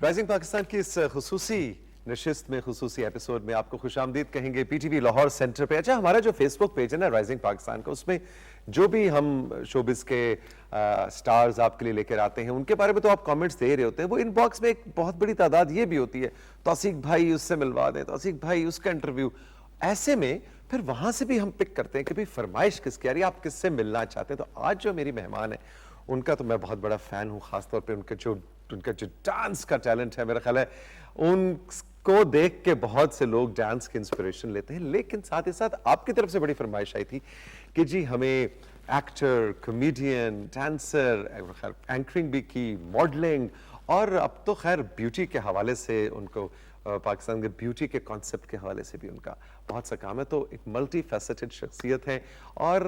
Rising Pakistan کی اس خصوصی نشست میں خصوصی ایپیسوڈ میں آپ کو خوش آمدید کہیں گے P T V Lahore centre پہ. اچھا ہمارا جو فیس بک پیج ہے نا رائزنگ پاکستان کا, اس میں جو بھی ہم شوبز کے سٹارز آپ کے لیے لے کر آتے ہیں ان کے بارے میں تو آپ کامنٹس دے رہے ہوتے ہیں, وہ ان باکس میں ایک بہت بڑی تعداد یہ بھی ہوتی ہے توثیق بھائی اس سے ملوا دیں, توثیق بھائی اس کا انٹرویو. ایسے میں پھر وہاں سے بھی ہم پک کرتے ہیں کہ بھئی فرمائش کس کی آ رہی ہے, آپ کس سے ملنا چاہتے ہیں. تو آج جو میری مہمان ہے ان کا تو میں بہت بڑا فین ہوں, خاص طور پہ ان کا جو ڈانس کا ٹیلنٹ ہے, میرا خیال ہے ان کو دیکھ کے بہت سے لوگ ڈانس کی انسپریشن لیتے ہیں. لیکن ساتھ ہی ساتھ آپ کی طرف سے بڑی فرمائش آئی تھی کہ جی ہمیں ایکٹر, کمیڈین, ڈانسر, اینکرنگ بھی کی, ماڈلنگ, اور اب تو خیر بیوٹی کے حوالے سے ان کو پاکستان کے بیوٹی کے کانسیپٹ کے حوالے سے بھی ان کا بہت سا کام ہے. تو ایک ملٹی فیسٹڈ شخصیت ہے, اور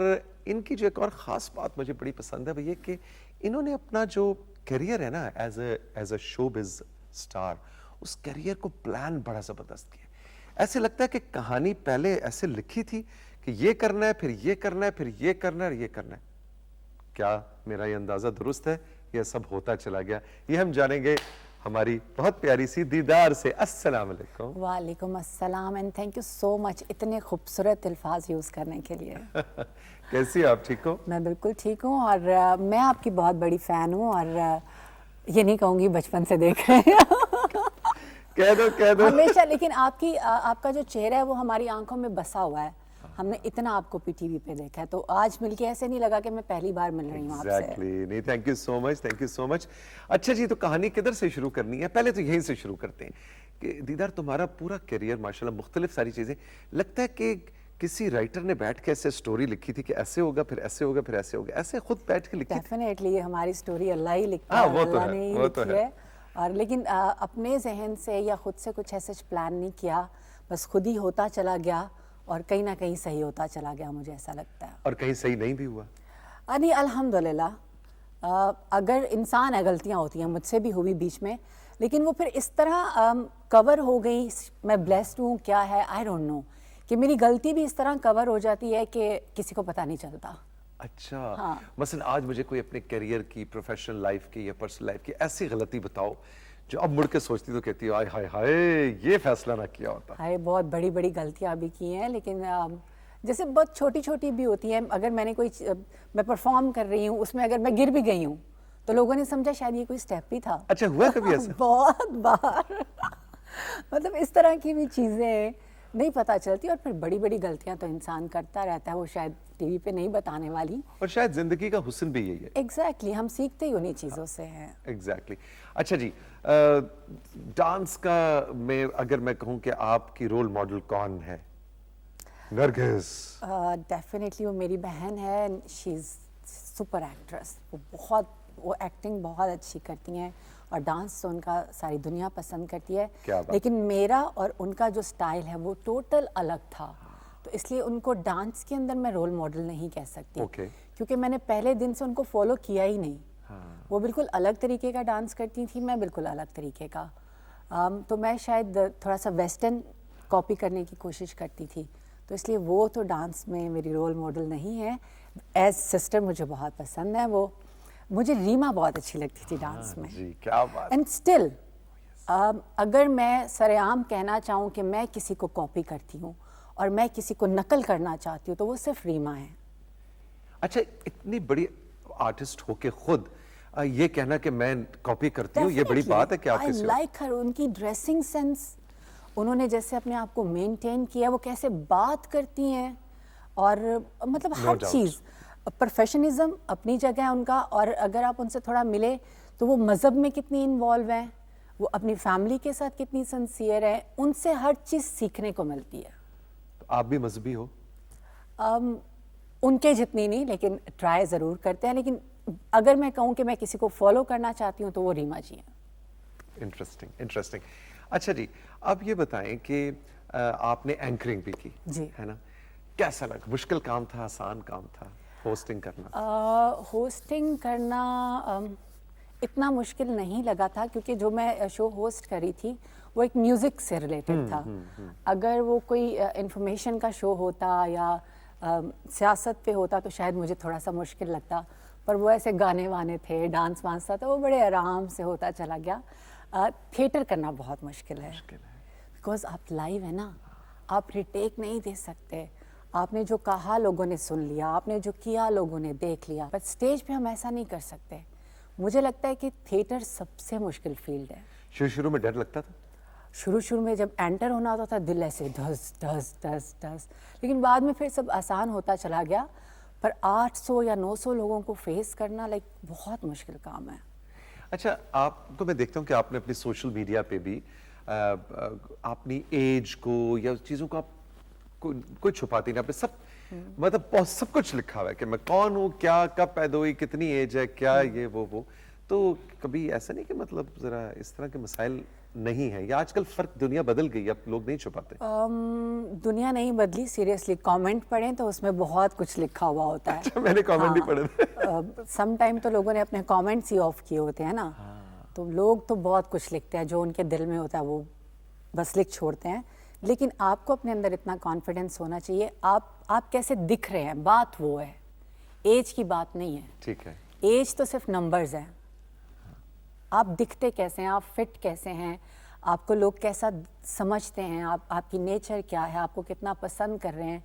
ان کی جو ایک اور خاص بات مجھے بڑی پسند ہے وہ یہ کہ انہوں نے اپنا جو کیریئر ہے نا ایز اے شو بز اسٹار, اس کیریئر کو پلان بڑا زبردست کیا. ایسے لگتا ہے کہ کہانی پہلے ایسے لکھی تھی کہ یہ کرنا ہے, پھر یہ کرنا ہے, پھر یہ کرنا ہے, اور یہ کرنا ہے. کیا میرا یہ اندازہ درست ہے؟ یہ سب ہوتا چلا گیا, یہ ہم جانیں گے ہماری بہت پیاری سی دیدار سے. السلام علیکم. وعلیکم السلام, اینڈ تھینک یو سو مچ اتنے خوبصورت الفاظ یوز کرنے کے لیے. کیسی آپ, ٹھیک ہو؟ میں بالکل ٹھیک ہوں, اور میں آپ کی بہت بڑی فین ہوں, اور یہ نہیں کہوں گی بچپن سے دیکھ رہے ہیں کہہ دو ہمیشہ. لیکن آپ کا جو چہرہ ہے وہ ہماری آنکھوں میں بسا ہوا ہے, ہم نے اتنا آپ کو پی ٹی وی پہ دیکھا ہے, تو آج مل کے ایسے نہیں لگا کہ میں پہلی بار مل رہی ہوں آپ سے. نہیں, thank you so much, thank you so much. اچھا جی, تو کہانی کدھر سے شروع کرنی ہے؟ پہلے تو یہیں سے شروع کرتے ہیں کہ دیدار تمہارا پورا کیریئر ماشاءاللہ مختلف ساری چیزیں, لگتا ہے کہ کسی رائٹر نے بیٹھ کے ایسے سٹوری لکھی تھی کہ ایسے ہوگا, پھر ایسے ہوگا, پھر ایسے ہوگا, ایسے خود بیٹھ کے لکھی تھی؟ ڈیفینیٹلی یہ ہماری سٹوری اللہ ہی لکھتا ہے, اللہ نے ہی لکھی ہے. اور لیکن اپنے ذہن سے یا خود سے کچھ ایسا پلان نہیں کیا, بس خود ہی ہوتا چلا گیا, اور کہیں نہ کہیں صحیح ہوتا چلا گیا, مجھے ایسا لگتا ہے. اور کہیں صحیح نہیں بھی ہوا؟ نہیں, الحمدللہ. اگر انسان ہے, غلطیاں ہوتی ہیں, مجھ سے بھی ہوئی بیچ میں, لیکن وہ پھر اس طرح کور ہو گئی. میں بلیسڈ ہوں کیا ہے, آئی ڈونٹ نو, کہ میری غلطی بھی اس طرح کور ہو جاتی ہے کہ کسی کو پتہ نہیں چلتا. اچھا, مثلا آج مجھے کوئی اپنے کیریئر کی, پروفیشنل لائف کی یا پرسنل لائف کی ایسی غلطی بتاؤ جو اب مڑ کے سوچتی تو کہتی ہائے ہائے ہائے یہ فیصلہ نہ کیا ہوتا. ہائے, بہت بڑی بڑی غلطیاں بھی کی ہیں, لیکن جیسے بہت چھوٹی چھوٹی بھی ہوتی ہیں. اگر میں نے میں پرفارم کر رہی ہوں, اس میں اگر میں گر بھی گئی ہوں تو لوگوں نے سمجھا شاید یہ کوئی سٹیپ ہی تھا. اچھا, ہوا کبھی ایسا؟ بہت بار مطلب اس طرح کی بھی چیزیں نہیں پتہ چلتی, اور پھر بڑی بڑی غلطیاں تو انسان کرتا رہتا ہے, وہ شاید ٹی وی پہ نہیں بتانے والی, اور شاید زندگی کا حسن بھی یہی ہے. ایگزیکٹلی, ہم سیکھتے ہی انہی چیزوں سے ہیں. ایگزیکٹلی. اچھا جی, ڈانس کا میں اگر میں کہوں کہ آپ کی رول ماڈل کون ہے؟ نرگس. ڈیفینیٹلی وہ میری بہن ہے, شی از سپر ایکٹریس. وہ ایکٹنگ بہت اچھی کرتی ہیں, اور ڈانس تو ان کا ساری دنیا پسند کرتی ہے. لیکن میرا اور ان کا جو سٹائل ہے وہ ٹوٹل الگ تھا, تو اس لیے ان کو ڈانس کے اندر میں رول ماڈل نہیں کہہ سکتی, کیونکہ میں نے پہلے دن سے ان کو فالو کیا ہی نہیں. وہ بالکل الگ طریقے کا ڈانس کرتی تھی, میں بالکل الگ طریقے کا. تو میں شاید تھوڑا سا ویسٹرن کاپی کرنے کی کوشش کرتی تھی, تو اس لیے وہ تو ڈانس میں میری رول ماڈل نہیں ہے. ایز سسٹر مجھے بہت پسند ہے وہ. مجھے ریما بہت اچھی لگتی تھی ڈانس میں. کیا بات. اینڈ اسٹل اگر میں سر عام کہنا چاہوں کہ میں کسی کو کاپی کرتی ہوں اور میں کسی کو نقل کرنا چاہتی ہوں تو وہ صرف ریما ہے. اچھا, اتنی بڑی آرٹسٹ ہو کے خود یہ کہنا کہ میں کاپی کرتی ہوں, یہ بڑی بات ہے کہ آپ کسی. I like her, ان کی ڈریسنگ سینس, انہوں نے جیسے اپنے آپ کو مینٹین کیا, وہ کیسے بات کرتی ہیں, اور مطلب ہر چیز. پروفیشنزم اپنی جگہ ہے ان کا, اور اگر آپ ان سے تھوڑا ملے تو وہ مذہب میں کتنی انوالو ہیں, وہ اپنی فیملی کے ساتھ کتنی سنسیئر ہیں, ان سے ہر چیز سیکھنے کو ملتی ہے. آپ بھی مذہبی ہو؟ ان کے جتنی نہیں, لیکن ٹرائی ضرور کرتے ہیں. لیکن اگر میں کہوں کہ میں کسی کو فالو کرنا چاہتی ہوں تو وہ ریما جی ہیں. Interesting, interesting. اچھا جی, اب یہ بتائیں کہ آپ نے اینکرنگ بھی کی ہے نا, کیسا لگا؟ مشکل کام تھا, آسان کام تھا ہوسٹنگ کرنا؟ ہوسٹنگ کرنا اتنا مشکل نہیں لگا تھا, کیونکہ جو میں شو ہوسٹ کری تھی وہ ایک میوزک سے ریلیٹڈ تھا. اگر وہ کوئی انفارمیشن کا شو ہوتا یا سیاست پہ ہوتا تو شاید مجھے تھوڑا سا مشکل لگتا, پر وہ ایسے گانے وانے تھے, ڈانس وانس تھا, تو وہ بڑے آرام سے ہوتا چلا گیا. تھیٹر کرنا بہت مشکل ہے بیکاز آپ لائیو ہے نا, آپ ریٹیک نہیں دے سکتے. آپ نے جو کہا لوگوں نے سن لیا, آپ نے جو کیا لوگوں نے دیکھ لیا, بٹ اسٹیج پہ ہم ایسا نہیں کر سکتے. مجھے لگتا ہے کہ تھیٹر سب سے مشکل فیلڈ ہے. شروع میں ڈر لگتا تھا؟ شروع میں جب انٹر ہونا ہوتا تھا دل ایسے ڈھس ڈھس ڈھس ڈھس, لیکن بعد میں پھر سب آسان ہوتا چلا گیا. پر 800 یا 900 لوگوں کو فیس کرنا بہت مشکل کام ہے. اچھا, آپ کو میں دیکھتا ہوں کہ آپ نے اپنی سوشل میڈیا پہ بھی اپنی ایج کو یا چیزوں کو آپ کوئی چھپاتی نہیں, آپ نے سب مطلب سب کچھ لکھا ہوا ہے کہ میں کون ہوں, کیا, کب پیدا ہوئی, کتنی ایج ہے, کیا یہ وہ. تو کبھی ایسا نہیں کہ مطلب ذرا اس طرح کے مسائل نہیں ہیں, یا آج کل فرق دنیا بدل گئی, اب لوگ نہیں چھپاتے؟ دنیا نہیں بدلی, سیریسلی. کامنٹ پڑھیں تو اس میں بہت کچھ لکھا ہوا ہوتا ہے. اچھا, میں نے کامنٹ نہیں پڑھے. سم ٹائم تو لوگوں نے اپنے کامنٹس ہی آف کیے ہوتے ہیں نا, تو لوگ تو بہت کچھ لکھتے ہیں, جو ان کے دل میں ہوتا ہے وہ بس لکھ چھوڑتے ہیں. لیکن آپ کو اپنے اندر اتنا کانفیڈنس ہونا چاہیے. آپ کیسے دکھ رہے ہیں, بات وہ ہے, ایج کی بات نہیں ہے. ٹھیک ہے, ایج تو صرف نمبرز ہیں. آپ دکھتے کیسے ہیں, آپ فٹ کیسے ہیں, آپ کو لوگ کیسا سمجھتے ہیں, آپ کی نیچر کیا ہے, آپ کو کتنا پسند کر رہے ہیں,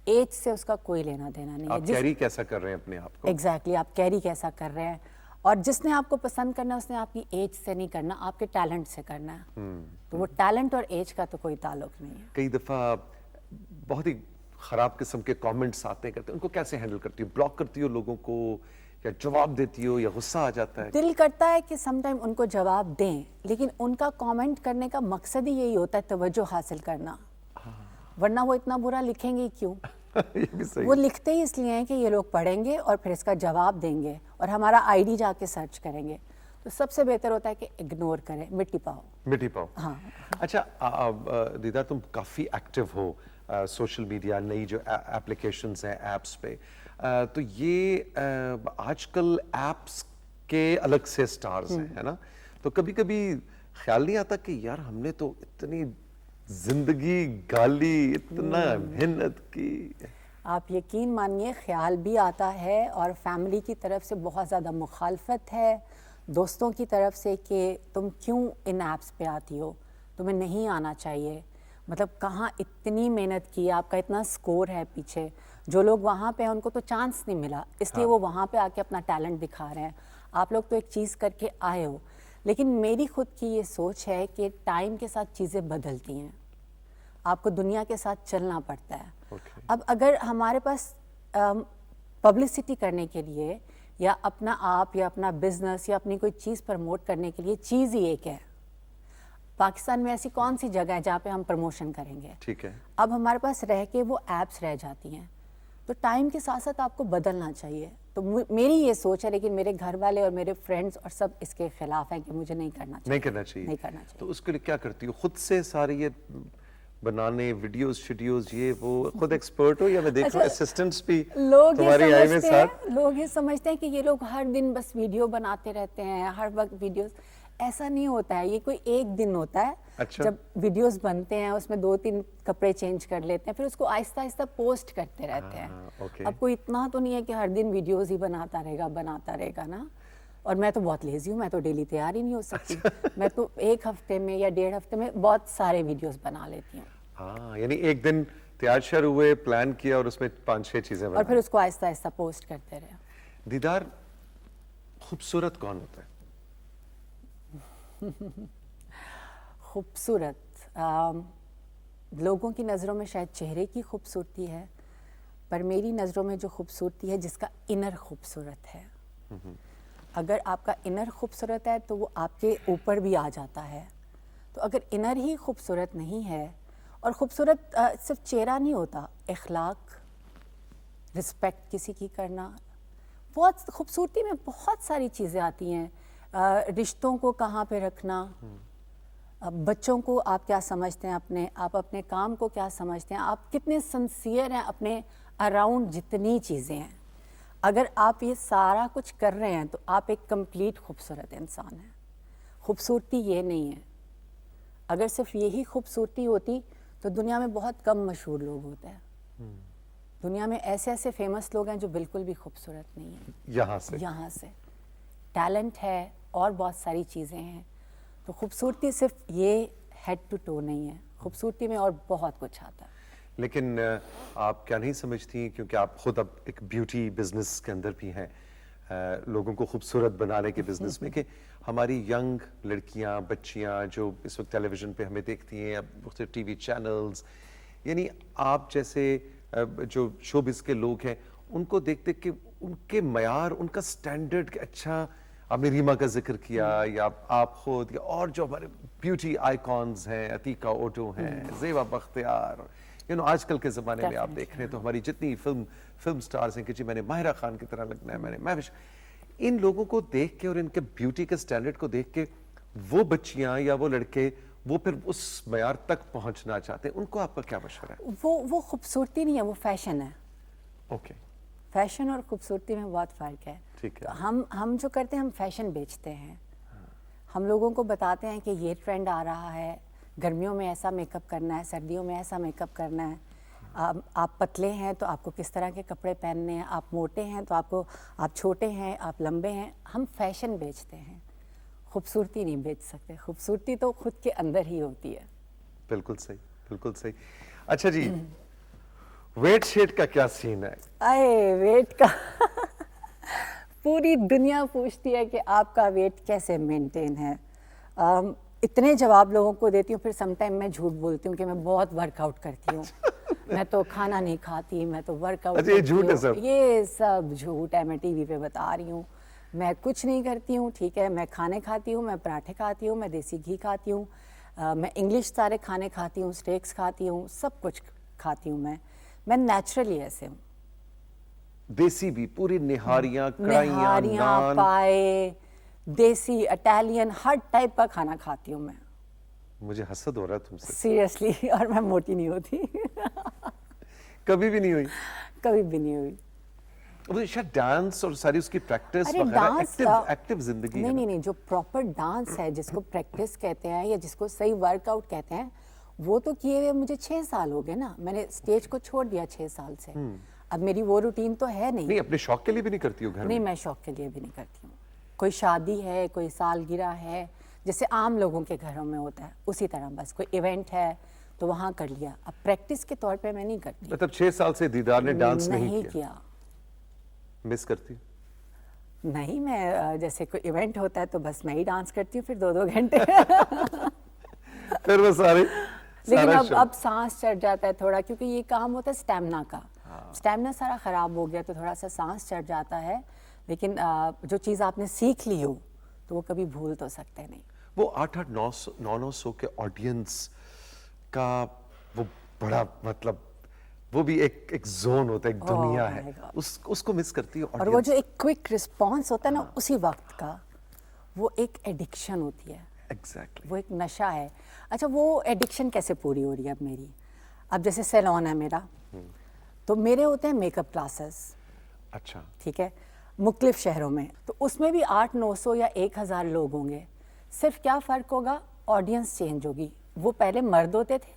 ایج سے اس کا کوئی لینا دینا نہیں ہے. آپ کیری کیسا کر رہے ہیں اپنے آپ کو. ایگزیکٹلی, آپ کیری کیسا کر رہے ہیں. اور جس نے آپ کو پسند کرنا ہے اس نے آپ کی ایج سے نہیں کرنا, آپ کے ٹیلنٹ سے کرنا ہے. تو وہ ٹیلنٹ اور ایج کا تو کوئی تعلق نہیں ہے. کئی دفعہ بہت ہی خراب قسم کے کامنٹس آتے ہیں, کرتے ہیں, ان کو کیسے ہینڈل کرتی ہو؟ بلاک کرتی ہو لوگوں کو, یا جواب دیتی ہو, یا غصہ آ جاتا ہے؟ دل کرتا ہے کہ سم ٹائم ان کو جواب دیں, لیکن ان کا کامنٹ کرنے کا مقصد ہی یہی ہوتا ہے توجہ حاصل کرنا, ورنہ وہ اتنا برا لکھیں گے کیوں؟ وہ لکھتے ہی اس لیے ہیں کہ یہ لوگ پڑھیں گے اور پھر اس کا جواب دیں گے اور ہمارا آئی ڈی جا کے سرچ کریں گے. تو سب سے بہتر ہوتا ہے کہ اگنور کریں, مٹی پاؤ. ہاں. اچھا دیدار, تم کافی ایکٹیو ہو سوشل میڈیا, نئی جو اپلیکیشنز ہیں ایپس پہ, تو یہ آج کل ایپس کے الگ سے سٹارز ہیں, ہے نا, تو کبھی کبھی خیال نہیں آتا کہ یار ہم نے تو اتنی زندگی گالی, اتنا محنت کی. آپ یقین مانیے خیال بھی آتا ہے, اور فیملی کی طرف سے بہت زیادہ مخالفت ہے, دوستوں کی طرف سے کہ تم کیوں ان ایپس پہ آتی ہو, تمہیں نہیں آنا چاہیے, مطلب کہاں اتنی محنت کی, آپ کا اتنا سکور ہے پیچھے. جو لوگ وہاں پہ ہیں ان کو تو چانس نہیں ملا, اس لیے وہ وہاں پہ آ کے اپنا ٹیلنٹ دکھا رہے ہیں. آپ لوگ تو ایک چیز کر کے آئے ہو. لیکن میری خود کی یہ سوچ ہے کہ ٹائم کے ساتھ چیزیں بدلتی ہیں, آپ کو دنیا کے ساتھ چلنا پڑتا ہے. اب اگر ہمارے پاس پبلسٹی کرنے کے لیے یا اپنا آپ یا اپنا بزنس یا اپنی کوئی چیز پروموٹ کرنے کے لیے چیز ہی ایک ہے, پاکستان میں ایسی کون سی جگہ ہے جہاں پہ ہم پروموشن کریں گے؟ ٹھیک ہے. اب ہمارے پاس رہ کے وہ ایپس رہ جاتی ہیں, تو ٹائم کے ساتھ ساتھ آپ کو بدلنا چاہیے. تو میری یہ سوچ ہے, لیکن میرے گھر والے اور میرے فرینڈس اور سب اس کے خلاف ہیں کہ مجھے نہیں کرنا چاہیے. تو اس کے لیے کیا کرتی ہو؟ خود سے ساری یہ بنانے, ویڈیوز یہ وہ خود ایکسپرٹ ہو, یا میں دیکھ رہا ہوں اسسٹنٹس بھی تمہاری آئی میں ساتھ؟ لوگ یہ سمجھتے ہیں کہ یہ لوگ ہر دن بس ویڈیو بناتے رہتے ہیں, ہر وقت ویڈیوز. ایسا نہیں ہوتا ہے, یہ کوئی ایک دن ہوتا ہے جب ویڈیوز بنتے ہیں, اس میں 2-3 کپڑے چینج کر لیتے ہیں, پھر اس کو آہستہ آہستہ پوسٹ کرتے رہتے ہیں. اب کوئی اتنا تو نہیں ہے کہ ہر دن ویڈیوز ہی بناتا رہے گا نا. اور میں تو بہت لیزی ہوں, میں تو ڈیلی تیار ہی نہیں ہو سکتی. میں تو 1 ہفتے میں یا 1.5 ہفتے میں بہت سارے ویڈیوز بنا لیتی ہوں. ہاں, یعنی ایک دن تیار شر ہوئے, پلان کیا, اور اس میں 5-6 چیزیں بنا, اور پھر اس کو آہستہ آہستہ پوسٹ کرتے رہے. دیدار, خوبصورت کون ہوتا ہے؟ خوبصورت لوگوں کی نظروں میں شاید چہرے کی خوبصورتی ہے, پر میری نظروں میں جو خوبصورتی ہے جس کا انر خوبصورت ہے. اگر آپ کا انر خوبصورت ہے تو وہ آپ کے اوپر بھی آ جاتا ہے. تو اگر انر ہی خوبصورت نہیں ہے, اور خوبصورت صرف چہرہ نہیں ہوتا, اخلاق, رسپیکٹ کسی کی کرنا, بہت خوبصورتی میں بہت ساری چیزیں آتی ہیں. رشتوں کو کہاں پہ رکھنا, بچوں کو آپ کیا سمجھتے ہیں, آپ اپنے کام کو کیا سمجھتے ہیں, آپ کتنے سنسیئر ہیں اپنے اراؤنڈ جتنی چیزیں ہیں. اگر آپ یہ سارا کچھ کر رہے ہیں تو آپ ایک کمپلیٹ خوبصورت انسان ہیں. خوبصورتی یہ نہیں ہے. اگر صرف یہی خوبصورتی ہوتی تو دنیا میں بہت کم مشہور لوگ ہوتے ہیں. دنیا میں ایسے فیمس لوگ ہیں جو بالکل بھی خوبصورت نہیں ہیں. یہاں سے ٹیلنٹ ہے اور بہت ساری چیزیں ہیں. تو خوبصورتی صرف یہ ہیڈ ٹو ٹو نہیں ہے, خوبصورتی میں اور بہت کچھ آتا ہے. لیکن آپ کیا نہیں سمجھتی, کیونکہ آپ خود اب ایک بیوٹی بزنس کے اندر بھی ہیں, لوگوں کو خوبصورت بنانے کے بزنس میں, کہ ہماری ینگ لڑکیاں بچیاں جو اس وقت ٹیلی ویژن پہ ہمیں دیکھتی ہیں, اب مختلف ٹی وی چینلز, یعنی آپ جیسے جو شوبز کے لوگ ہیں ان کو دیکھ دیکھ کے ان کے معیار, ان کا سٹینڈرڈ, اچھا آپ نے ریما کا ذکر کیا, یا آپ خود, یا اور جو ہمارے بیوٹی آئیکونز ہیں, عتیقہ اوٹو ہیں, زیبا بختیار, آج کل کے زمانے میں آپ دیکھ رہے ہیں تو ہماری جتنی فلم سٹارز ہیں کہ جی میں نے ماہرہ خان کی طرح لگنا ہے, میں نے مہوش, ان لوگوں کو دیکھ کے اور ان کے بیوٹی کے سٹینڈرڈ کو دیکھ کے وہ بچیاں یا وہ لڑکے وہ پھر اس معیار تک پہنچنا چاہتے ہیں, ان کو آپ کا کیا مشورہ ہے؟ وہ خوبصورتی نہیں ہے, وہ فیشن ہے. اوکے, فیشن اور خوبصورتی میں بہت فرق ہے. ٹھیک ہے. ہم جو کرتے ہیں ہم فیشن بیچتے ہیں, ہم لوگوں کو بتاتے ہیں کہ یہ ٹرینڈ آ رہا ہے, گرمیوں میں ایسا میک اپ کرنا ہے, سردیوں میں ایسا میک اپ کرنا ہے, آپ پتلے ہیں تو آپ کو کس طرح کے کپڑے پہننے ہیں, آپ موٹے ہیں تو آپ چھوٹے ہیں, آپ لمبے ہیں. ہم فیشن بیچتے ہیں, خوبصورتی نہیں بیچ سکتے. خوبصورتی تو خود کے اندر ہی ہوتی ہے. بالکل صحیح, بالکل صحیح. اچھا جی, ویٹ شیٹ کا کیا سین ہے؟ ویٹ کا پوری دنیا پوچھتی ہے کہ آپ کا ویٹ کیسے مینٹین ہے. اتنے جواب لوگوں کو دیتی ہوں, پھر سم ٹائم میں جھوٹ بولتی ہوں کہ میں بہت ورک آؤٹ کرتی ہوں, میں تو کھانا نہیں کھاتی, میں تو ورک آؤٹ کرتی ہوں. یہ سب جھوٹ ہے, میں ٹی وی پہ بتا رہی ہوں. میں کچھ نہیں کرتی ہوں, ٹھیک ہے, میں کھانے کھاتی ہوں, میں پراٹھے کھاتی ہوں, میں دیسی گھی کھاتی ہوں, میں انگلش سارے کھانے کھاتی ہوں, اسٹیکس کھاتی ہوں, سب کچھ کھاتی ہوں. میں نیچرلی ایسے ہوں. دیسی بھی, پوری نہاریاں, کڑھائیاں, نان, پائے, دیسی, اٹالین, ہر ٹائپ کا کھانا کھاتی ہوں میں. مجھے حسد ہو رہا ہے تم سے. سیریسلی, اور میں موٹی نہیں ہوتی. کبھی بھی نہیں ہوئی؟ کبھی بھی نہیں ہوئی. شاید ڈانس اور ساری اس کی پریکٹس وغیرہ, ایکٹیو زندگی ہے. نہیں, جو پراپر ڈانس ہے, جس کو پریکٹس کہتے ہیں یا جس کو صحیح ورک آؤٹ کہتے ہیں, وہ تو کیے ہوئے مجھے 6 سال ہو گئے نا. میں نے اسٹیج کو چھوڑ دیا 6 سال سے. اب میری وہ روٹین تو ہے نہیں. اپنے شوق کے لیے بھی نہیں کرتی ہو گھر میں؟ نہیں, میں شوق کے لیے بھی نہیں کرتی ہوں. کوئی شادی ہے, کوئی سالگرہ ہے, جیسے عام لوگوں کے گھروں میں ہوتا ہے, اسی طرح بس کوئی ایونٹ ہے تو وہاں کر لیا. اب پریکٹس کے طور پہ میں نہیں کرتی. مطلب 6 سال سے دیدار نے ڈانس نہیں کیا. مس کرتی؟ نہیں, میں جیسے کوئی ایونٹ ہوتا ہے تو بس میں ہی ڈانس کرتی ہوں, پھر 2 گھنٹے. پھر وہ سارے, لیکن اب سانس چڑھ جاتا ہے تھوڑا, کیونکہ یہ کام ہوتا ہے اسٹیمنا کا. اسٹیمنا سارا خراب ہو گیا تو تھوڑا سا سانس چڑھ جاتا ہے. لیکن جو چیز آپ نے سیکھ لی ہو تو وہ کبھی بھول تو سکتے نہیں. وہ 800-900 کے آڈینس کا وہ بڑا, مطلب وہ بھی ایک زون ہوتا ہے, ایک دنیا ہے, اس کو مس کرتی ہے. اور وہ جو ایک کوئک رسپانس ہوتا ہے نا اسی وقت کا, وہ ایک ایڈکشن ہوتی ہے. ایگزیکٹلی, وہ ایک نشہ ہے. اچھا, وہ ایڈکشن کیسے پوری ہو رہی ہے اب میری؟ اب جیسے سیلون ہے میرا, تو میرے ہوتے ہیں میک اپ کلاسز. اچھا, ٹھیک ہے, مختلف شہروں میں, تو اس میں بھی 800-900 یا 1000 لوگ ہوں گے. صرف کیا فرق ہوگا, آڈینس چینج ہوگی. وہ پہلے مرد ہوتے تھے,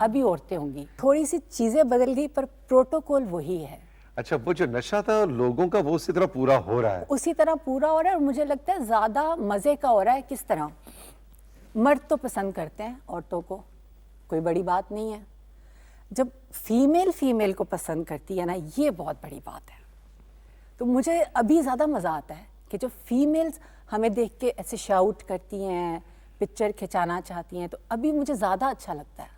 ابھی عورتیں ہوں گی. تھوڑی سی چیزیں بدل گئی پر پروٹوکول وہی ہے. اچھا, وہ جو نشہ تھا لوگوں کا وہ اسی طرح پورا ہو رہا ہے. اسی طرح پورا ہو رہا ہے, اور مجھے لگتا ہے زیادہ مزے کا ہو رہا ہے. کس طرح؟ مرد تو پسند کرتے ہیں عورتوں کو, کوئی بڑی بات نہیں ہے. جب فیمیل کو پسند کرتی ہے نا, یہ بہت بڑی بات ہے. تو مجھے ابھی زیادہ مزہ آتا ہے کہ جو فیمیلز ہمیں دیکھ کے ایسے شاؤٹ کرتی ہیں, پکچر کھنچانا چاہتی ہیں, تو ابھی مجھے زیادہ اچھا لگتا ہے,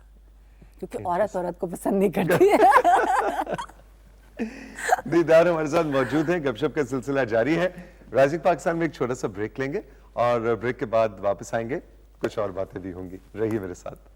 کیونکہ عورت کو پسند نہیں کرتی ہے. دیدار ہمارے ساتھ موجود ہیں, گپ شپ کا سلسلہ جاری ہے. رائزنگ پاکستان میں ایک چھوٹا سا بریک لیں گے, اور بریک کے بعد واپس آئیں گے, کچھ اور باتیں بھی ہوں گی. رہیے میرے ساتھ.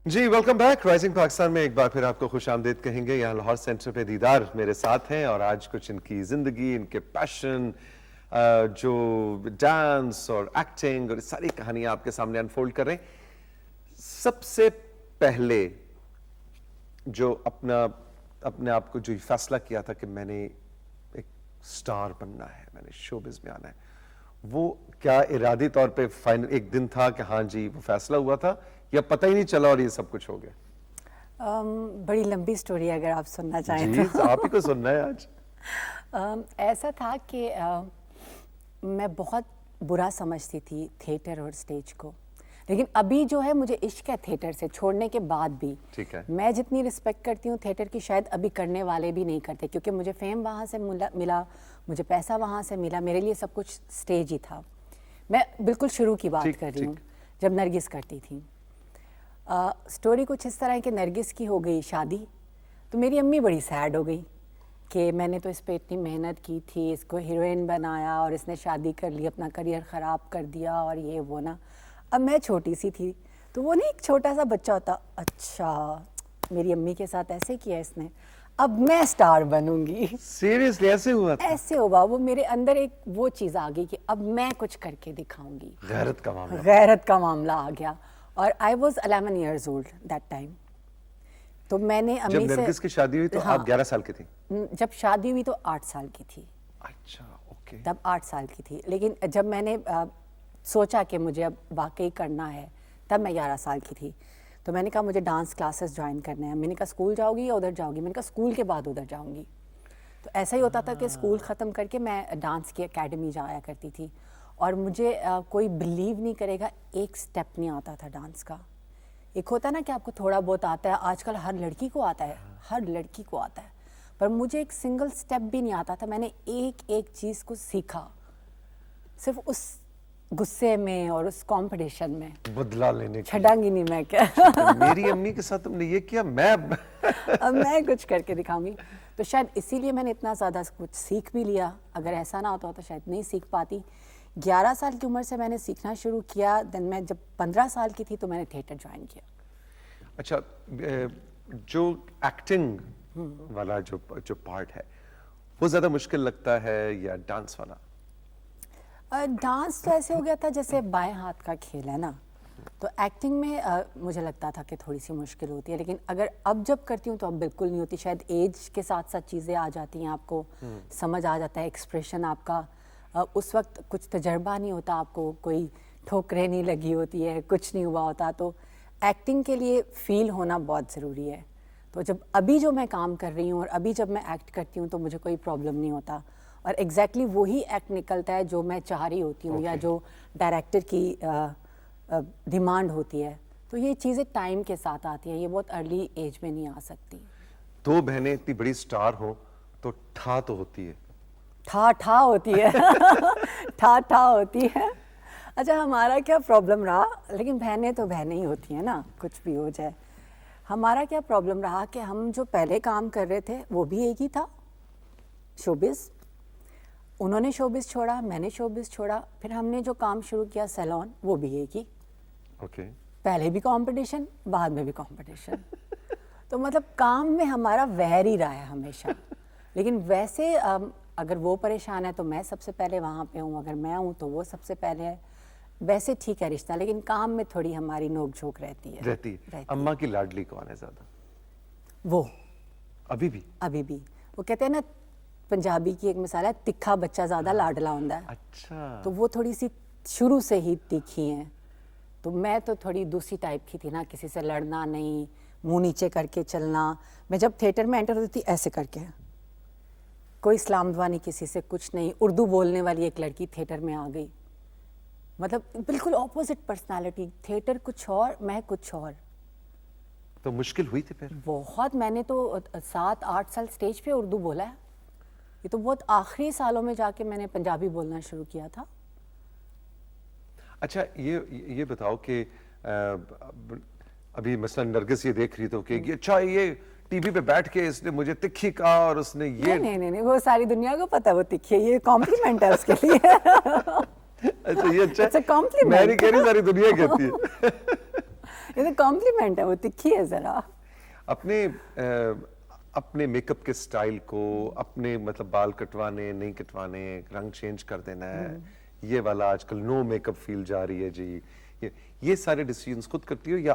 جی ویلکم بیک. رائزنگ پاکستان میں ایک بار پھر آپ کو خوش آمدید کہیں گے. یہاں لاہور سینٹر پہ دیدار میرے ساتھ ہیں, اور آج کچھ ان کی زندگی, ان کے پیشن, جو ڈانس اور ایکٹنگ اور ساری کہانیاں آپ کے سامنے انفولڈ کر رہے ہیں. سب سے پہلے جو اپنے آپ کو جو فیصلہ کیا تھا کہ میں نے ایک سٹار بننا ہے, میں نے شوبز میں آنا ہے, وہ کیا ارادی طور پہ فائنل ایک دن تھا کہ ہاں جی وہ فیصلہ ہوا تھا, یا پتہ ہی نہیں چلا اور یہ سب کچھ ہو گیا؟ بڑی لمبی سٹوری ہے اگر آپ سننا چاہیں جی آپ ہی کو سننا ہے آج. ایسا تھا کہ میں بہت برا سمجھتی تھی تھیٹر اور سٹیج کو, لیکن ابھی جو ہے مجھے عشق ہے تھیٹر سے, چھوڑنے کے بعد بھی ٹھیک ہے. میں جتنی رسپیکٹ کرتی ہوں تھیٹر کی شاید ابھی کرنے والے بھی نہیں کرتے, کیونکہ مجھے فیم وہاں سے ملا, مجھے پیسہ وہاں سے ملا, میرے لیے سب کچھ سٹیج ہی تھا. میں بالکل شروع کی بات کر رہی ہوں جب نرگس کرتی تھی. سٹوری کچھ اس طرح ہے کہ نرگس کی ہو گئی شادی, تو میری امی بڑی سیڈ ہو گئی کہ میں نے تو اس پہ اتنی محنت کی تھی, اس کو ہیروئن بنایا اور اس نے شادی کر لی, اپنا کریئر خراب کر دیا اور یہ وہ نا. اب میں چھوٹی سی تھی, تو وہ نہیں ایک چھوٹا سا بچہ ہوتا, اچھا میری امی کے ساتھ ایسے کیا اس نے, اب میں سٹار بنوں گی. سیریسلی ایسے ہوا تھا؟ ایسے ہوا, وہ میرے اندر ایک وہ چیز آ گئی کہ اب میں کچھ کر کے دکھاؤں گی. غیرت کا معاملہ. غیرت کا معاملہ آ گیا. اور I was 11 years old that time. تو میں نے امی سے, جب نرگس کی شادی ہوئی تو آپ 11 سال کی تھی؟ جب شادی ہوئی تو 8 سال کی تھی. اچھا اوکے. تب 8 سال کی تھی, لیکن جب میں نے سوچا کہ مجھے اب واقعی کرنا ہے تب میں 11 سال کی تھی. تو میں نے کہا مجھے ڈانس کلاسز جوائن کرنے ہیں. میں نے کہا اسکول جاؤ گی یا ادھر جاؤ گی؟ میں نے کہا اسکول کے بعد ادھر جاؤں گی. تو ایسا ہی ہوتا تھا کہ اسکول ختم کر کے میں ڈانس کی اکیڈمی جایا کرتی تھی, اور مجھے کوئی بلیو نہیں کرے گا ایک سٹیپ نہیں آتا تھا ڈانس کا. ایک ہوتا ہے نا کہ آپ کو تھوڑا بہت آتا ہے, آج کل ہر لڑکی کو آتا ہے, ہر لڑکی کو آتا ہے, پر مجھے ایک سنگل سٹیپ بھی نہیں آتا تھا. میں نے ایک ایک چیز کو سیکھا صرف اس غصے میں اور اس کمپٹیشن میں. بدلہ لینے کی. چھڑاں گی نہیں میں کیا. میری امی کے ساتھ تم نے یہ کیا, میں اب میں کچھ کر کے دکھاؤں گی. تو شاید اسی لیے میں نے اتنا زیادہ کچھ سیکھ بھی لیا. اگر ایسا نہ ہوتا تو شاید نہیں سیکھ پاتی. 11 سال کی عمر سے میں نے سیکھنا شروع کیا. دن میں جب 15 سال کی تھی تو میں نے تھیٹر جوائن کیا. اچھا, جو ایکٹنگ والا جو پارٹ ہے وہ زیادہ مشکل لگتا ہے یا ڈانس والا؟ ڈانس تو ایسے ہو گیا تھا جیسے بائیں ہاتھ کا کھیل ہے نا, تو ایکٹنگ میں مجھے لگتا تھا کہ تھوڑی سی مشکل ہوتی ہے, لیکن اگر اب جب کرتی ہوں تو اب بالکل نہیں ہوتی. شاید ایج کے ساتھ ساتھ چیزیں آ جاتی ہیں, آپ کو سمجھ آ جاتا ہے, ایکسپریشن آپ کا, اس وقت کچھ تجربہ نہیں ہوتا, آپ کو کوئی ٹھوکریں نہیں لگی ہوتی ہے, کچھ نہیں ہوا ہوتا. تو ایکٹنگ کے لیے فیل ہونا بہت ضروری ہے. تو جب ابھی جو میں کام کر رہی ہوں اور ابھی جب میں ایکٹ کرتی ہوں تو مجھے کوئی پرابلم نہیں ہوتا, اور ایگزیکٹلی وہی ایکٹ نکلتا ہے جو میں چاہ رہی ہوتی ہوں یا جو ڈائریکٹر کی ڈیمانڈ ہوتی ہے. تو یہ چیزیں ٹائم کے ساتھ آتی ہیں, یہ بہت ارلی ایج میں نہیں آ سکتی. 2 بہنیں اتنی بڑی سٹار ہوں تو ٹھا تو ہوتی ہے, ٹھا ہوتی ہے. ٹھا ہوتی ہے. اچھا ہمارا کیا پرابلم رہا, لیکن بہنیں تو بہنیں ہی ہوتی ہیں نا, کچھ بھی ہو جائے. ہمارا کیا پرابلم رہا کہ ہم جو پہلے کام کر رہے تھے وہ بھی ایک ہی تھا, شوبز. انہوں نے شوبز چھوڑا, میں نے شوبز چھوڑا, پھر ہم نے جو کام شروع کیا سیلون, وہ بھی ایک ہی. اوکے. پہلے بھی کمپٹیشن, بعد میں بھی کمپٹیشن. تو مطلب کام میں ہمارا وہر ہی رہا ہے ہمیشہ. لیکن ویسے اگر وہ پریشان ہے تو میں سب سے پہلے وہاں پہ ہوں, اگر میں ہوں تو وہ سب سے پہلے ہے. ویسے ٹھیک ہے رشتہ, لیکن کام میں تھوڑی ہماری نوک جھوک رہتی ہے. اماں کی لاڈلی کون ہے زیادہ؟ وہ ابھی بھی. ابھی بھی وہ کہتے ہیں نا, پنجابی کی ایک مثال ہے, تکھا بچہ زیادہ لاڈلا ہوتا ہے. اچھا. تو وہ تھوڑی سی شروع سے ہی تیکھی ہیں. تو میں تو تھوڑی دوسری ٹائپ کی تھی نا, کسی سے لڑنا نہیں, منہ نیچے کر کے چلنا. میں جب تھیٹر میں انٹر ہوتی تھی ایسے کر کے, کوئی اسلام دعا نہیں, کسی سے کچھ نہیں. اردو بولنے والی ایک لڑکی تھیٹر میں آ گئی, مطلب بالکل اپوزٹ پرسنالٹی, تھیٹر کچھ اور, میں کچھ اور. تو مشکل ہوئی تھی پھر بہت. میں نے تو 7-8 سال اسٹیج پہ اردو بولا ہے. یہ تو بہت آخری سالوں میں جا کے میں نے پنجابی بولنا شروع کیا تھا. اچھا یہ بتاؤ کہ ابھی مثلا نرگس یہ دیکھ رہی تو کہ اچھا یہ ٹی وی پہ بیٹھ کے اس نے مجھے تکھی کہا اور اس نے یہ نہیں, وہ ساری دنیا کو پتا وہ تکھی ہے, یہ کمپلیمنٹ ہے اس کے لیے. اچھا یہ اچھا, میں نہیں کہہ رہی, ساری دنیا کہتی ہے. یہ تو کمپلیمنٹ ہے, وہ تکھی ہے ذرا. اپنے میک اپ کے سٹائل کو, اپنے مطلب بال کٹوانے نہیں کٹوانے, رنگ چینج کر دینا ہے, یہ والا آج کل نو میک اپ فیل جا رہی ہے جی, یہ سارے ڈیسیژنز خود کرتی ہو یا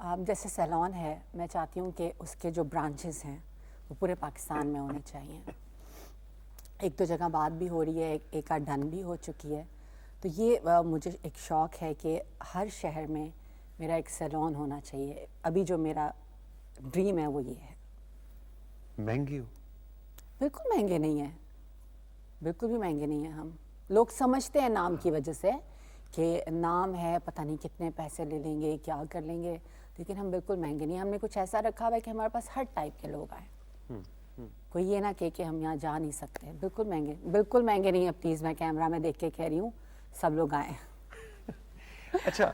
جیسے سیلون ہے، میں چاہتی ہوں کہ اس کے جو برانچز ہیں وہ پورے پاکستان میں ہونے چاہیے. ایک دو جگہ بات بھی ہو رہی ہے، ایک آدھ ڈن بھی ہو چکی ہے. تو یہ مجھے ایک شوق ہے کہ ہر شہر میں میرا ایک سیلون ہونا چاہیے. ابھی جو میرا ڈریم ہے وہ یہ ہے. مہنگی ہو؟ بالکل مہنگے نہیں ہیں، بالکل بھی مہنگے نہیں ہیں. ہم لوگ سمجھتے ہیں نام کی وجہ سے کہ نام ہے، پتہ نہیں کتنے پیسے لے لیں گے، کیا کر لیں گے، لیکن ہم بالکل مہنگے نہیں. ہم نے کچھ ایسا رکھا ہوا ہے کہ ہمارے پاس ہر ٹائپ کے لوگ آئیں. کوئی یہ نہ کہ ہم یہاں جا نہیں سکتے. بالکل مہنگے نہیں ہیں. پلیز میں کیمرہ میں دیکھ کے کہہ رہی ہوں، سب لوگ آئیں. اچھا،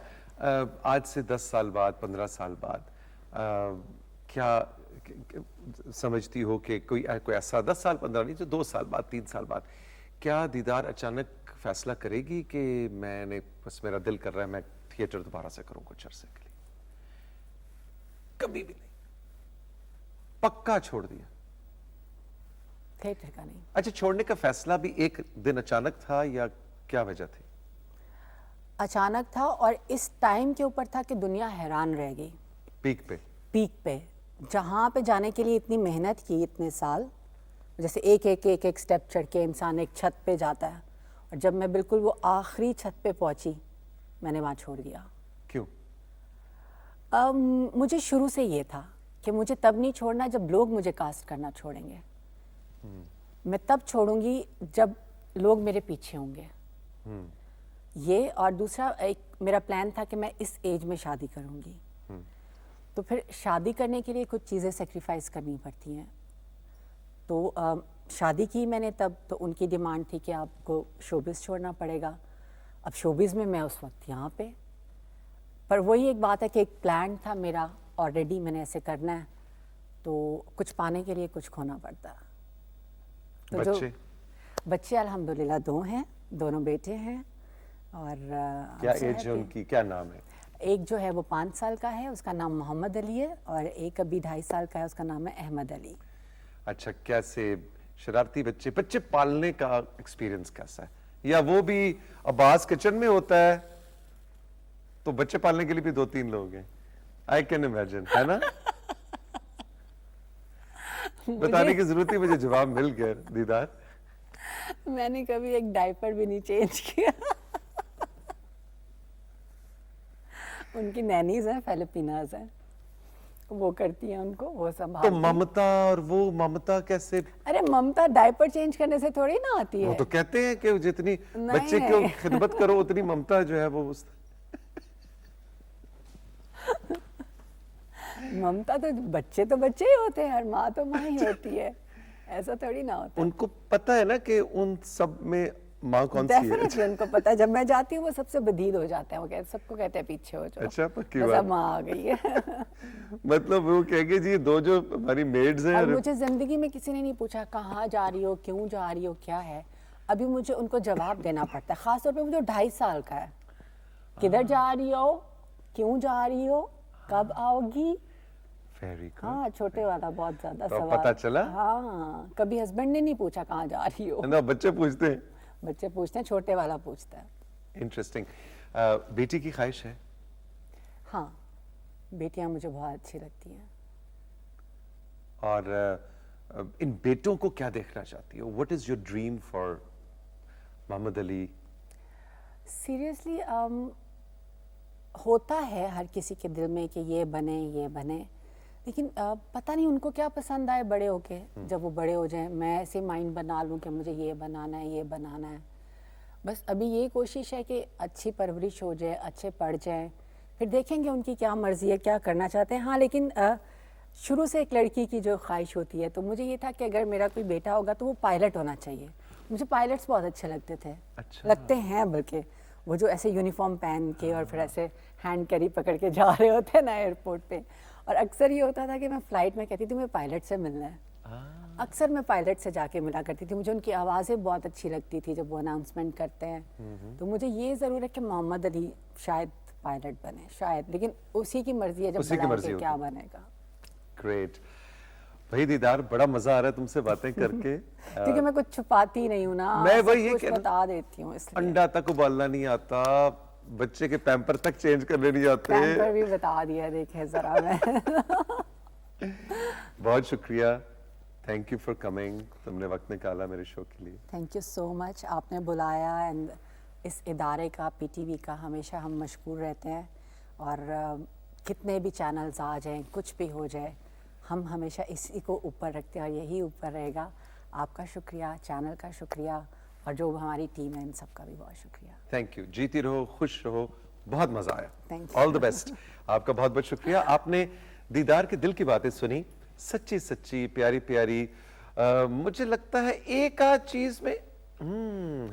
آج سے 10 سال بعد، 15 سال بعد کیا سمجھتی ہو کہ کوئی ایسا 10 سال 15 نہیں، جو 2 سال بعد 3 سال بعد کیا دیدار اچانک فیصلہ کرے گی کہ میں نے بس میرا دل کر رہا ہے میں تھیٹر دوبارہ سے کروں کچھ عرصے کے لیے؟ کبھی بھی نہیں، پکا چھوڑ دیا؟ تھیٹر کا نہیں. اچھا، چھوڑنے کا فیصلہ بھی ایک دن اچانک تھا یا کیا وجہ تھی؟ اچانک تھا، اور اس ٹائم کے اوپر تھا کہ دنیا حیران رہ گئی. پیک پہ جہاں پہ جانے کے لیے اتنی محنت کی اتنے سال، جیسے ایک سٹیپ چڑھ کے انسان ایک چھت پہ جاتا ہے، اور جب میں بالکل وہ آخری چھت پہ پہنچی میں نے وہاں چھوڑ دیا. کیوں؟ مجھے شروع سے یہ تھا کہ مجھے تب نہیں چھوڑنا جب لوگ مجھے کاسٹ کرنا چھوڑیں گے. میں تب چھوڑوں گی جب لوگ میرے پیچھے ہوں گے. یہ، اور دوسرا ایک میرا پلان تھا کہ میں اس ایج میں شادی کروں گی. تو پھر شادی کرنے کے لیے کچھ چیزیں سیکریفائز کرنی پڑتی ہیں. تو شادی کی میں نے تب، تو ان کی ڈیمانڈ تھی کہ آپ کو شوبز چھوڑنا پڑے گا. اب شوبز میں اس وقت یہاں پہ، پر وہی ایک بات ہے کہ ایک پلان تھا میرا آلریڈی، میں نے ایسے کرنا ہے، تو کچھ پانے کے لیے کچھ کھونا پڑتا. تو جو بچے الحمدللہ 2 ہیں، دونوں بیٹے ہیں. اور کیا ایج ہے ان کی، کیا نام ہے؟ ایک جو ہے وہ 5 سال کا ہے، اس کا نام محمد علی ہے، اور ایک ابھی 2.5 سال کا ہے، اس کا نام ہے احمد علی. اچھا، کیسے شرارتی بچے پالنے کا ایکسپیرینس کیسا ہے؟ یا وہ بھی عباس کچن میں ہوتا ہے تو بچے پالنے کے لیے بھی 2-3 لوگ ہیں؟ آئی کین امیجن، ہے نا؟ بتانے کی ضرورت ہی، مجھے جواب مل گیا دیدار. میں نے کبھی ایک ڈائپر بھی نہیں چینج کیا. ان کی نینیز ہیں، فلپیناز ہیں، وہ کرتی ہیں ان کو، وہ سنبھالتی ہیں. تو ممتا، اور وہ ممتا کیسے؟ ارے ممتا ڈائپر چینج کرنے سے تھوڑی نہ آتی ہے. وہ تو کہتے ہیں کہ جتنی بچے کی خدمت کرو اتنی ممتا جو ہے وہ ممتا تو بچے ہی ہوتے ہیں، اور ماں تو ماں ہی ہوتی ہے، ایسا تھوڑی نہ ہوتا. ان کو پتہ ہے نا کہ ان سب میں ماں کون سی ہے؟ ڈیفینیٹلی ان کو پتا ہے. جب میں جاتی ہوں وہ سب سے بدید ہو جاتے ہیں، وہ سب کو کہتے ہیں پیچھے ہو جاؤ. اچھا، پکی بس بات. اب ماں آ گئی ہے. مطلب وہ کہہ گے جی 2 جو ہماری میڈز ہیں. اور مجھے زندگی میں کسی نے نہیں پوچھا کہاں جا رہی ہو، کیوں جا رہی ہو، کیا ہے. ابھی مجھے ان کو جواب دینا پڑتا ہے، خاص طور پہ وہ جو 2.5 سال کا ہے. کدھر جا رہی ہو، کیوں جا رہی ہو، کب آؤ گی. ہاں، چھوٹے والا بہت زیادہ سوال. پتا چلا؟ ہاں، کبھی ہسبینڈ نے نہیں پوچھا کہاں جا رہی ہو. بچے پوچھتے ہیں. بچے پوچھتے ہیں، چھوٹے والا پوچھتا ہے. انٹرسٹنگ. بیٹی کی خواہش ہے؟ ہاں، بیٹیاں مجھے بہت اچھی لگتی ہیں. اور ان بیٹوں کو کیا دیکھنا چاہتی ہو؟ What is your dream for Muhammad Ali? Seriously ہوتا ہے ہر کسی کے دل میں کہ یہ بنے، لیکن پتہ نہیں ان کو کیا پسند آئے بڑے ہو کے. جب وہ بڑے ہو جائیں، میں ایسے مائنڈ بنا لوں کہ مجھے یہ بنانا ہے. بس ابھی یہ کوشش ہے کہ اچھی پرورش ہو جائے، اچھے پڑھ جائیں، پھر دیکھیں گے ان کی کیا مرضی ہے، کیا کرنا چاہتے ہیں. ہاں، لیکن شروع سے ایک لڑکی کی جو خواہش ہوتی ہے، تو مجھے یہ تھا کہ اگر میرا کوئی بیٹا ہوگا تو وہ پائلٹ ہونا چاہیے. مجھے پائلٹس بہت اچھے لگتے تھے. لگتے ہیں، بلکہ وہ جو ایسے یونیفارم پہن کے اور پھر ایسے ہینڈ کری پکڑ کے جا رہے ہوتے ہیں نا ایئرپورٹ پہ. اور اکثر یہ ہوتا تھا کہ میں فلائٹ میں کہتی تھی مجھے پائلٹ سے ملنا ہے. اکثر میں پائلٹ سے جا کے ملا کرتی تھی. مجھے ان کی آوازیں بہت اچھی لگتی تھی جب وہ اناؤنسمنٹ کرتے ہیں. تو مجھے یہ ضرور ہے کہ محمد علی شاید پائلٹ بنے، شاید، لیکن اسی کی مرضی ہے جب بڑا ہو کے کیا بنے گا. گریٹ. بھائی دیدار، بڑا مزہ آ رہا ہے تم سے باتیں کر کے. کیونکہ میں کچھ چھپاتی نہیں ہوں نا، میں وہی کچھ بتا دیتی ہوں. اس لیے انڈا تک ابالنا نہیں آتا، بچے کے پیمپر تک چینج کرنے نہیں آتے. پیمپر بھی بتا دیا دیکھیں ذرا میں. بہت شکریہ, تھینک یو فار کمنگ, تم نے وقت نکالا میرے شو کے لیے. تھینک یو سو مچ, آپ نے بلایا, اینڈ اس ادارے کا پی ٹی وی کا ہمیشہ ہم مشکور رہتے ہیں, اور کتنے بھی چینلز آ جائیں, کچھ بھی ہو جائے, ہم ہمیشہ اسی کو اوپر رکھتے ہیں اور یہی اوپر رہے گا. آپ کا شکریہ, چینل کا شکریہ, اور جو ہماری ٹیم ہے ان سب کا بھی بہت شکریہ. تھینک یو, جیتی رہو, خوش رہو, بہت مزہ آیا. Thank you. All the best. آپ کا بہت بہت شکریہ. آپ نے دیدار کے دل کی باتیں سنی, سچی سچی پیاری پیاری. مجھے لگتا ہے ایک آدھ چیز میں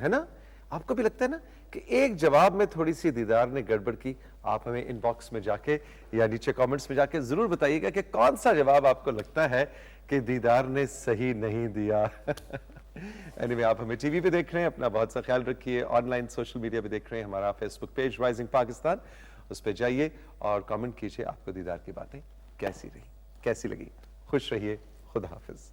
ہے نا, آپ کو بھی لگتا ہے نا کہ ایک جواب میں تھوڑی سی دیدار نے گڑبڑ کی. آپ ہمیں ان باکس میں جا کے یا نیچے کامنٹس میں جا کے ضرور بتائیے گا کہ کون سا جواب آپ کو لگتا ہے کہ دیدار نے صحیح نہیں دیا. اینیوے, آپ ہمیں ٹی وی پہ دیکھ رہے ہیں, اپنا بہت سا خیال رکھیے. آن لائن سوشل میڈیا پہ دیکھ رہے ہیں, ہمارا فیس بک پیج رائزنگ پاکستان, اس پہ جائیے اور کامنٹ کیجیے آپ کو دیدار کی باتیں کیسی رہی, کیسی لگی. خوش رہیے, خدا حافظ.